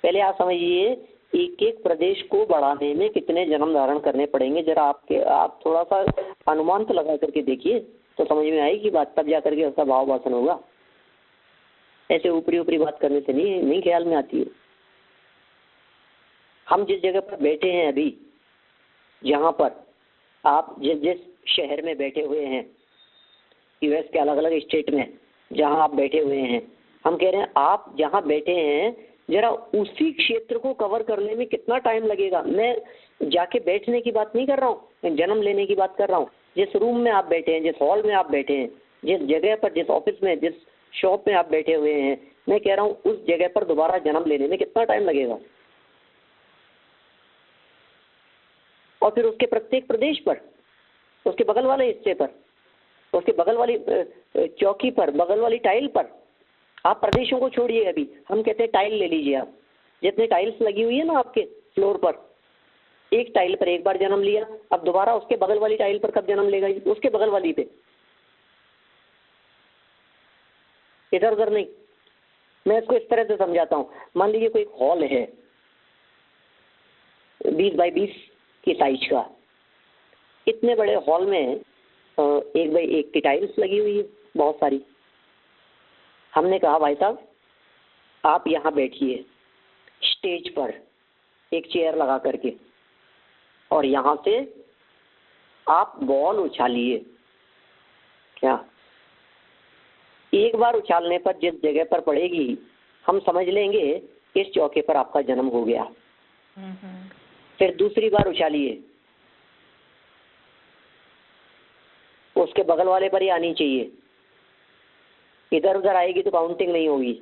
पहले आप समझिए एक एक प्रदेश को बढ़ाने में कितने जन्म धारण करने पड़ेंगे, जरा आप थोड़ा सा अनुमान तो लगा करके देखिए, तो समझ में आएगी बात, तब जा करके उसका भाव वासन होगा। ऐसे ऊपरी ऊपरी बात करने से नहीं ख्याल में आती है। हम जिस जगह पर बैठे हैं अभी, जहाँ पर आप जिस शहर में बैठे हुए हैं, यूएस के अलग अलग स्टेट में जहाँ आप बैठे हुए हैं, हम कह रहे हैं आप जहाँ बैठे हैं जरा उसी क्षेत्र को कवर करने में कितना टाइम लगेगा। मैं जाके बैठने की बात नहीं कर रहा हूँ, मैं जन्म लेने की बात कर रहा हूँ। जिस रूम में आप बैठे हैं, जिस हॉल में आप बैठे हैं, जिस जगह पर, जिस ऑफिस में, जिस शॉप में आप बैठे हुए हैं, मैं कह रहा हूँ उस जगह पर दोबारा जन्म लेने में कितना टाइम लगेगा। और फिर उसके प्रत्येक प्रदेश पर, उसके बगल वाले हिस्से पर, उसके बगल वाली चौकी पर, बगल वाली टाइल पर। आप प्रदेशों को छोड़िए, अभी हम कहते हैं टाइल ले लीजिए आप। जितने टाइल्स लगी हुई है ना आपके फ्लोर पर, एक टाइल पर एक बार जन्म लिया, अब दोबारा उसके बगल वाली टाइल पर कब जन्म लेगा, उसके बगल वाली पे, इधर उधर नहीं। मैं इसको इस तरह से समझाता हूँ। मान लीजिए कोई हॉल है 20 बाई 20 की साइज का, इतने बड़े हॉल में 1 बाई 1 की टाइल्स लगी हुई है बहुत सारी। हमने कहा भाई साहब आप यहाँ बैठिए स्टेज पर एक चेयर लगा करके, और यहाँ से आप बॉल उछालिए। क्या, एक बार उछालने पर जिस जगह पर पड़ेगी हम समझ लेंगे इस चौके पर आपका जन्म हो गया। फिर दूसरी बार उछालिए, उसके बगल वाले पर ही आनी चाहिए। इधर उधर आएगी तो काउंटिंग नहीं होगी,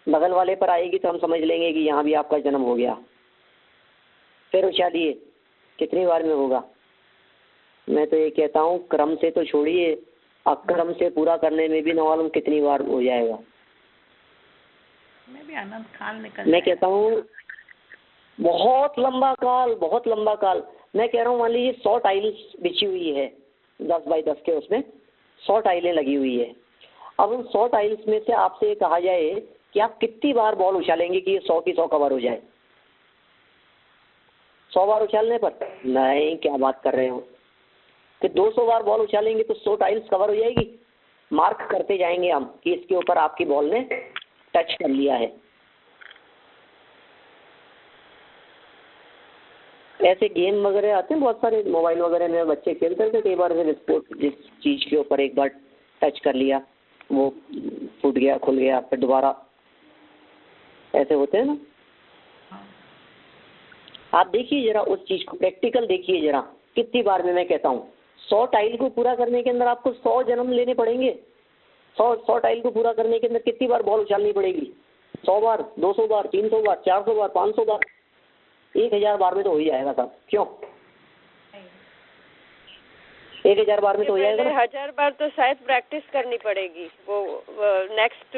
बगल वाले पर आएगी तो हम समझ लेंगे कि यहाँ भी आपका जन्म हो गया। फिर उछालिए, कितनी बार में होगा। मैं तो ये कहता हूँ क्रम से तो छोड़िए, अक्रम से पूरा करने में भी न मालूम कितनी बार हो जाएगा। में भी अनंत काल निकल मैं कहता हूँ बहुत लंबा काल, बहुत लंबा काल। मैं कह रहा हूँ मान लीजिए 100 टाइल्स बिछी हुई है 10 बाई 10 के, उसमें 100 टाइलें लगी हुई है। अब उन 100 टाइल्स में से आपसे ये कहा जाए कि आप कितनी बार बॉल उछालेंगे कि ये 100 की 100 कवर हो जाए? 100 बार उछालने पर? नहीं, क्या बात कर रहे हो कि 200 बार बॉल उछालेंगे तो 100 टाइल्स कवर हो जाएगी? मार्क करते जाएंगे हम कि इसके ऊपर आपकी बॉल ने टच कर लिया है। ऐसे गेम वगैरह आते हैं बहुत सारे मोबाइल वगैरह में, बच्चे खेलते थे कई बार, फिर स्पोर्ट जिस चीज़ के ऊपर एक बार टच कर लिया वो फूट गया, खुल गया, फिर दोबारा, ऐसे होते हैं ना। आप देखिए जरा उस चीज़ को, प्रैक्टिकल देखिए जरा कितनी बार में। मैं कहता हूँ 100 टाइल को पूरा करने के अंदर आपको 100 जन्म लेने पड़ेंगे। 100 टाइल को पूरा करने के अंदर कितनी बार बॉल उछालनी पड़ेगी? 100 बार, 200 बार, 300 बार, 400 बार, 500 बार, 1000 बार में तो हो ही जाएगा साहब। क्यों? 1000 बार में तो हो जाएगा ना। 1000 बार तो शायद प्रैक्टिस करनी पड़ेगी वो नेक्स्ट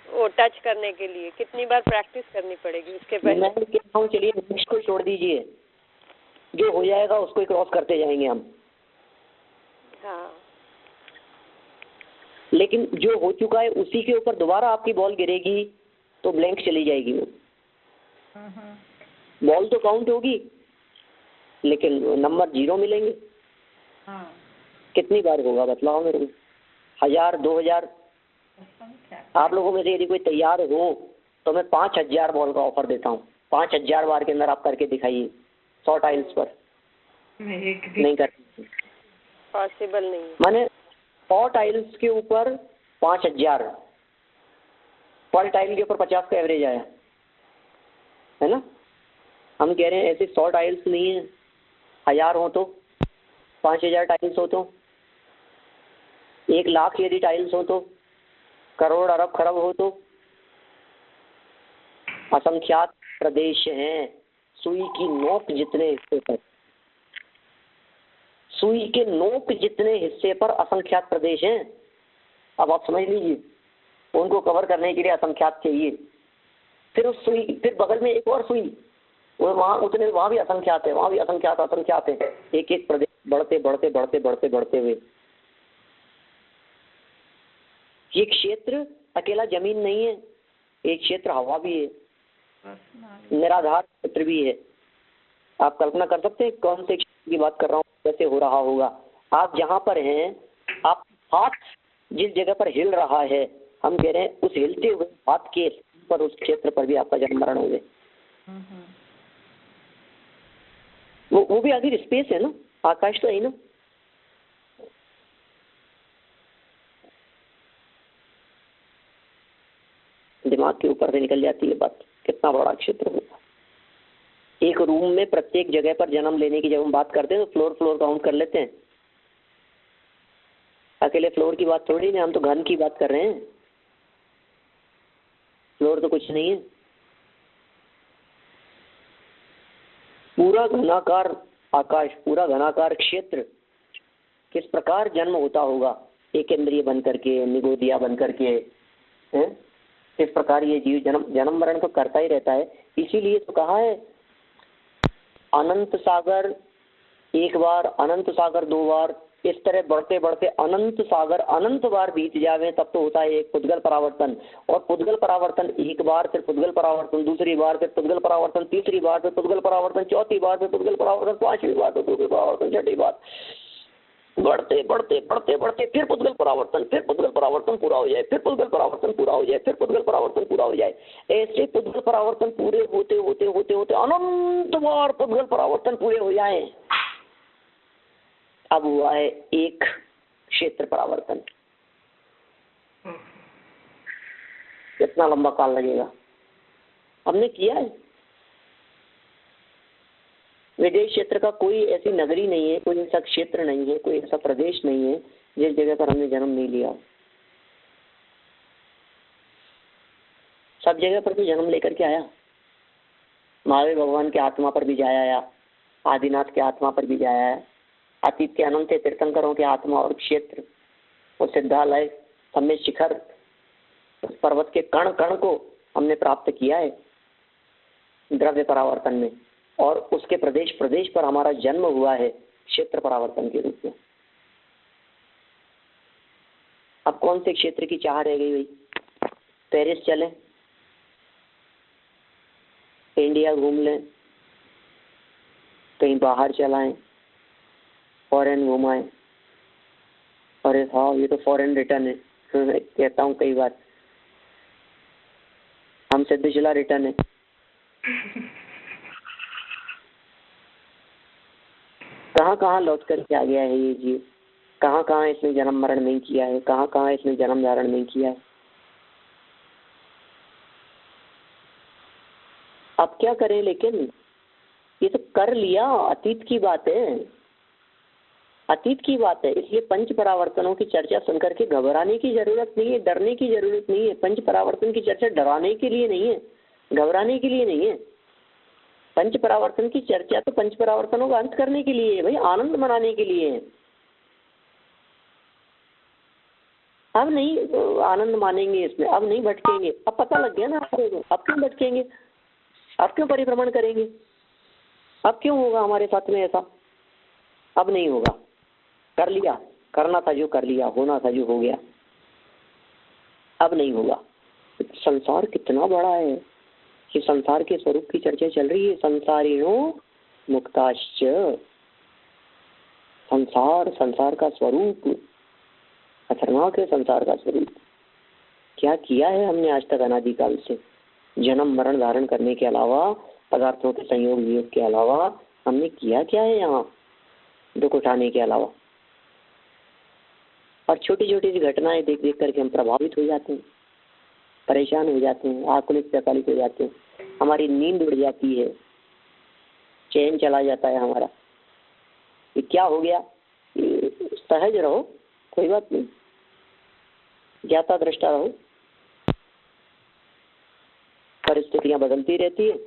वो टच करने के लिए। कितनी बार प्रैक्टिस करनी पड़ेगी उसके पहले? मैं कहता हूँ चलिए नेक्स्ट को छोड़ दीजिए, जो हो जाएगा उसको ही क्रॉस करते जाएंगे हम। हाँ, लेकिन जो हो चुका है उसी के ऊपर दोबारा आपकी बॉल गिरेगी तो ब्लैंक चली जाएगी वो। बॉल तो काउंट होगी लेकिन नंबर 0 मिलेंगे। कितनी बार होगा बतलाओ मेरे को? 1000, 2000? आप लोगों में से यदि कोई तैयार हो तो मैं 5000 बॉल का ऑफर देता हूँ। 5000 बार के अंदर आप करके दिखाइए 100 टाइल्स पर। नहीं कर पॉसिबल नहीं। माने 100 टाइल्स के ऊपर 5000, पर टाइल के ऊपर 50 का एवरेज आया है ना। हम कह रहे हैं ऐसे 100 टाइल्स नहीं है, 1000 हो तो, 5000 टाइल्स हो तो, 1 लाख यदि टाइल्स हो तो, करोड़ अरब खरब हो तो, असंख्यात प्रदेश हैं सुई की नोक जितने हिस्से पर, सुई के नोक जितने हिस्से पर असंख्यात प्रदेश हैं। अब आप समझ लीजिए, उनको कवर करने के लिए असंख्यात चाहिए। फिर उस सुई, फिर बगल में एक और सुई, वो वहाँ उतने, वहाँ भी असंख्यात है, वहाँ भी असंख्यात असंख्यात है। एक एक प्रदेश बढ़ते बढ़ते बढ़ते बढ़ते बढ़ते हुए। ये क्षेत्र अकेला जमीन नहीं है, एक क्षेत्र हवा भी है, निराधार क्षेत्र भी है। आप कल्पना कर सकते हैं कौन से क्षेत्र की बात कर रहा हूँ, कैसे हो रहा होगा। आप जहाँ पर हैं, आप हाथ जिस जगह पर हिल रहा है, हम कह रहे हैं उस हिलते हुए हाथ के पर, उस क्षेत्र पर भी आपका जन्म मरण होगा। वो भी आखिर स्पेस है ना, आकाश तो है ना। दिमाग के ऊपर से निकल जाती है बात, कितना बड़ा क्षेत्र होगा। एक रूम में प्रत्येक जगह पर जन्म लेने की जब हम बात करते हैं तो फ्लोर फ्लोर काउंट कर लेते हैं। अकेले फ्लोर की बात थोड़ी नहीं, हम तो घन की बात कर रहे हैं। फ्लोर तो कुछ नहीं है, पूरा घनाकार आकाश, पूरा घनाकार क्षेत्र। किस प्रकार जन्म होता होगा, एक इंद्रिय बन करके, निगोदिया बन करके, हैं? इस प्रकार ये जीव जन्म मरण तो करता ही रहता है। इसीलिए तो कहा है अनंत सागर एक बार, अनंत सागर 2 बार, इस तरह बढ़ते बढ़ते अनंत सागर अनंत बार बीत जावे, तब तो होता है एक पुद्गल परावर्तन। और पुद्गल परावर्तन एक बार, फिर पुद्गल परावर्तन दूसरी बार, फिर पुद्गल परावर्तन तीसरी बार, फिर पुद्गल परावर्तन चौथी बार, फिर पुद्गल परावर्तन 5वीं बार, फिर पुद्गल परावर्तन 6ठी बार, बढ़ते बढ़ते बढ़ते बढ़ते फिर पुद्गल परावर्तन, फिर पुद्गल परावर्तन पूरा हो जाए, फिर पुद्गल परावर्तन पूरा हो जाए, फिर पुद्गल परावर्तन पूरा हो जाए। ऐसे पुद्गल परावर्तन पूरे होते होते होते होते अनंत बार पुद्गल परावर्तन पूरे हो जाए। अब हुआ है एक क्षेत्र परावर्तन। कितना लंबा काल लगेगा, हमने किया है। विदेश क्षेत्र का कोई ऐसी नगरी नहीं है, कोई ऐसा क्षेत्र नहीं है, कोई ऐसा प्रदेश नहीं है जिस जगह पर हमने जन्म नहीं लिया। सब जगह पर भी जन्म लेकर के आया। महावीर भगवान के आत्मा पर भी जाया आया, आदिनाथ के आत्मा पर भी जाया है, अतीत के अनंत तीर्थंकरों के आत्मा और क्षेत्र और सिद्धालय, सम्य शिखर, उस पर्वत के कण कण को हमने प्राप्त किया है द्रव्य परावर्तन में, और उसके प्रदेश प्रदेश पर हमारा जन्म हुआ है क्षेत्र परावर्तन के रूप में। अब कौन से क्षेत्र की चाह रह गई भाई? पेरिस चलें, इंडिया घूम लें, कहीं बाहर चलाएं, फॉरेन घुमाएं। अरे हाँ, ये तो फॉरेन रिटर्न है। मैं कहता हूँ कई बार हम सिद्ध जिला रिटर्न है। कहाँ कहाँ लौट करके आ गया है ये जीव, कहाँ कहाँ इसने जन्म मरण नहीं किया है, कहाँ कहाँ इसने जन्म धारण नहीं किया है। अब क्या करें, लेकिन ये तो कर लिया, अतीत की बात है, अतीत की बात है। इसलिए पंच परावर्तनों की चर्चा सुनकर के घबराने की जरूरत नहीं है, डरने की जरूरत नहीं है। पंच परावर्तन की चर्चा डराने के लिए नहीं है, घबराने के लिए नहीं है। पंच परावर्तन की चर्चा तो पंच परावर्तनों का अंत करने के लिए है भाई, आनंद मनाने के लिए है। अब नहीं आनंद मानेंगे इसमें, अब नहीं भटकेंगे। अब पता लग गया ना आपको, अब क्यों भटकेंगे, अब क्यों परिभ्रमण करेंगे, अब क्यों होगा हमारे साथ में ऐसा? अब नहीं होगा, कर लिया, करना था जो कर लिया, होना था जो हो गया, अब नहीं होगा। संसार कितना बड़ा है कि संसार के स्वरूप की चर्चा चल रही है। संसारिणो मुक्ताश्च, संसार, संसार का स्वरूप खतरनाक है। संसार का स्वरूप क्या किया है हमने आज तक अनादिकाल से? जन्म मरण धारण करने के अलावा, पदार्थों के संयोग वियोग के अलावा हमने किया क्या है यहाँ दुख उठाने के अलावा? और छोटी छोटी सी घटनाएं देख देख करके हम प्रभावित हो जाते हैं, परेशान हो जाते हैं, आकुलित प्रकालित हो जाते हैं, हमारी नींद उड़ जाती है, चैन चला जाता है हमारा। ये क्या हो गया? सहज रहो, कोई बात नहीं, ज्ञाता दृष्टा रहो, परिस्थितियां बदलती रहती है,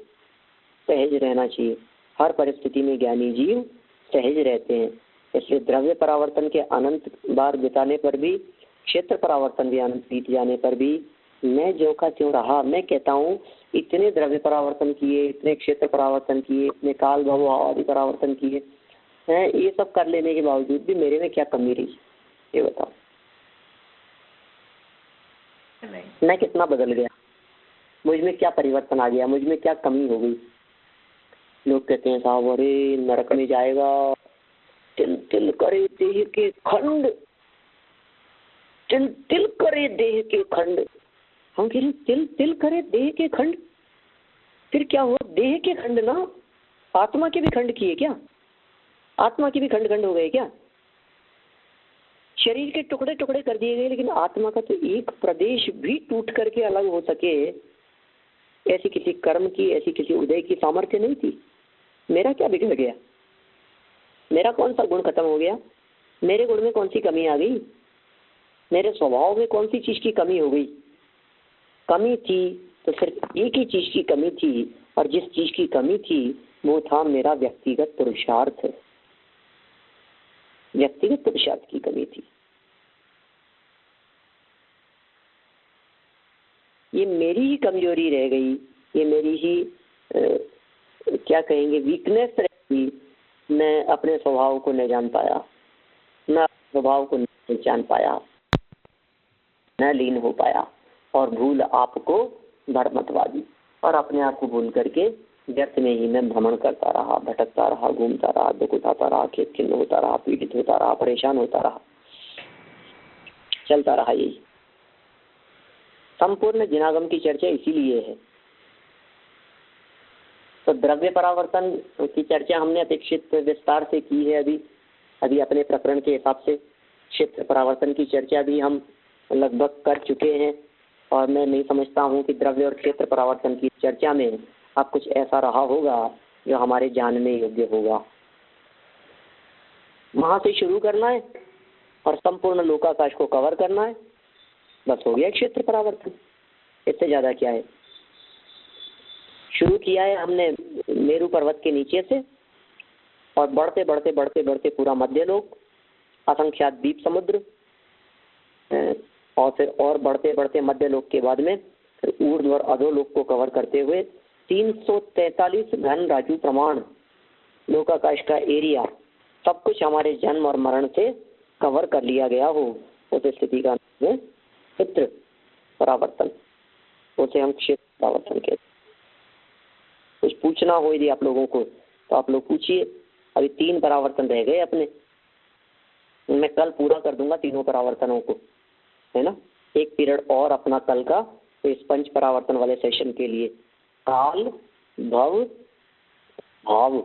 सहज रहना चाहिए। हर परिस्थिति में ज्ञानी जीव सहज रहते हैं। इसलिए द्रव्य परावर्तन के अनंत बार बिताने पर भी, क्षेत्र परावर्तन भी अनंत बीत जाने पर भी मैं ज्यों का त्यों रहा। मैं कहता हूँ इतने द्रव्य परावर्तन किए, इतने क्षेत्र परावर्तन किए, इतने काल भव आदि परावर्तन किए हैं, ये सब कर लेने के बावजूद भी मेरे में क्या कमी रही, ये बताओ। मैं कितना बदल गया, मुझ में क्या परिवर्तन आ गया, मुझ में क्या कमी हो गई? लोग कहते हैं साहब अरे नरक में जाएगा, तिल तिल करे देह के खंड, तिल तिल करे देह के खंड। हम कह रहे तिल तिल करे देह के खंड, फिर क्या हुआ? देह के खंड ना, आत्मा के भी खंड किए क्या? आत्मा के भी खंड खंड हो गए क्या? शरीर के टुकड़े टुकड़े कर दिए गए, लेकिन आत्मा का तो एक प्रदेश भी टूट करके अलग हो सके ऐसी किसी कर्म की, ऐसी किसी उदय की सामर्थ्य नहीं थी। मेरा क्या बिगड़ गया? मेरा कौन सा गुण खत्म हो गया? मेरे गुण में कौन सी कमी आ गई? मेरे स्वभाव में कौन सी चीज की कमी हो गई? कमी थी तो सिर्फ एक ही चीज की कमी थी, और जिस चीज की कमी थी वो था मेरा व्यक्तिगत पुरुषार्थ। व्यक्तिगत पुरुषार्थ की कमी थी। ये मेरी ही कमजोरी रह गई, ये मेरी ही क्या कहेंगे वीकनेस रह गई। मैं अपने स्वभाव को नहीं जान पाया, मैं स्वभाव को नहीं जान पाया, न लीन हो पाया, और भूल आपको भरमतवा दी, और अपने आप को भूल करके व्यर्थ में ही मैं भ्रमण करता रहा, भटकता रहा, घूमता रहा, दुख उठाता रहा, खेत खिन्न होता रहा, पीड़ित होता रहा, परेशान होता रहा, चलता रहा। यही संपूर्ण जिनागम की चर्चा इसीलिए है। तो द्रव्य परावर्तन की चर्चा हमने अपेक्षित विस्तार से की है। अभी अपने प्रकरण के हिसाब से क्षेत्र परावर्तन की चर्चा भी हम लगभग कर चुके हैं, और मैं नहीं समझता हूँ कि द्रव्य और क्षेत्र परावर्तन की चर्चा में अब कुछ ऐसा रहा होगा जो हमारे जानने योग्य होगा। वहां से शुरू करना है और संपूर्ण लोकाकाश को कवर करना है, बस हो गया क्षेत्र परावर्तन। इससे ज्यादा क्या है? शुरू किया है हमने मेरू पर्वत के नीचे से, और बढ़ते बढ़ते बढ़ते बढ़ते पूरा मध्य लोक, असंख्यात द्वीप समुद्र, और फिर और बढ़ते बढ़ते मध्य लोक के बाद में फिर ऊर्ध्व और अधोलोक को कवर करते हुए 343 घन राजू प्रमाण लोकाकाश का एरिया सब कुछ हमारे जन्म और मरण से कवर कर लिया गया हो, उस स्थिति का नाम है क्षेत्र परावर्तन। उसे हम क्षेत्र परावर्तन कहते हैं। कुछ पूछना हो यदि आप लोगों को तो आप लोग पूछिए। अभी 3 परावर्तन रह गए अपने, मैं कल पूरा कर दूंगा तीनों परावर्तनों को, है ना। एक पीरियड और अपना कल का तो इस 5 परावर्तन वाले सेशन के लिए काल, भव, भाव,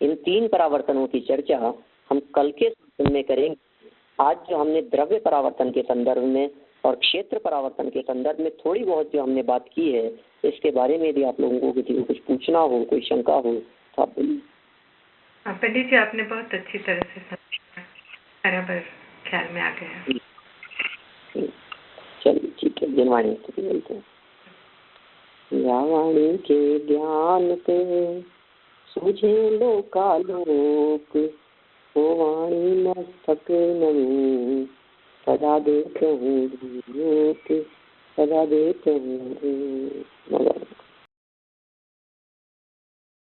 इन 3 परावर्तनों की चर्चा हम कल के सेशन में करेंगे। आज जो हमने द्रव्य परावर्तन के संदर्भ में और क्षेत्र परावर्तन के संदर्भ में थोड़ी बहुत जो हमने बात की है, इसके बारे में यदि आप लोगों को किसी को कुछ पूछना हो, कोई शंका हो तो आप बोलिए। पंडित जी आपने बहुत अच्छी तरह से समझाया, बराबर ख्याल में आ गया। चलिए ठीक है, जनवाणी स्थिति मिलते हैं। वाणी के ज्ञान पे सूझे लोकालोक, वो वाणी मस्तक नमो सदा देख हूँ, सदा देख हूँ।